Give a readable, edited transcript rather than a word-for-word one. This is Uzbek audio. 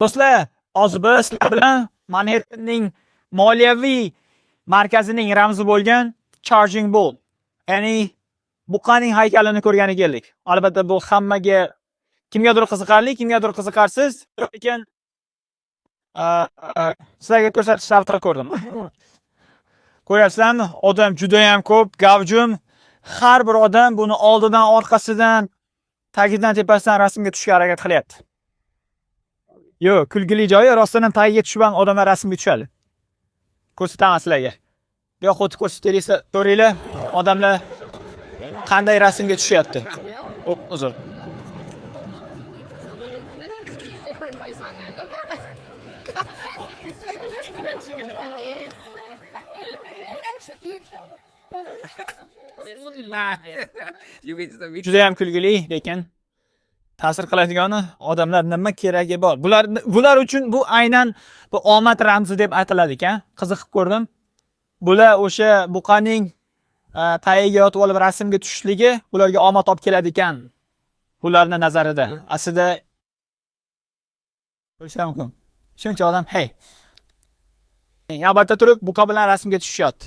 Do'stlar, hozir biz sizlar bilan Manhattanning moliyaviy markazining ramzi bo'lgan Charging Bull, ya'ni buqaning haykalini ko'rgani keldik. Albatta bu hammaga kimgadir qiziqarli, kimgadir qiziqarsiz, lekin sizlarga ko'rsatishni after ko'rdim. Ko'ryapsizlarmi? Odam juda ham ko'p, gavjum. Har bir odam buni oldidan, orqasidan, tagidan, tepasidan rasmga tushishga harakat qilyapti. Yo'q, kulgili joyi rostdan tagiga tushib ham odamlar rasmga tushadi. Ko'rsataman sizlarga. Bu yoqqa o'tib ko'rsataylik, ko'ringlar, odamlar qanday rasmga tushyapti. Uzr. Juda ham kulgili, lekin ta'sir qiladigani odamlar nima keragi bor. Bular uchun bu aynan bu omad ramzi deb aytiladi-ku. Qiziqib ko'rdim. Bular o'sha buqaning tagiga yotib olib rasmga tushishligi ularga omad olib keladi ekan. Bularning nazarida. Aslida ko'rishim mumkin. Shuncha odam, hey. Albatta turib buqa bilan rasmga tushishyapti.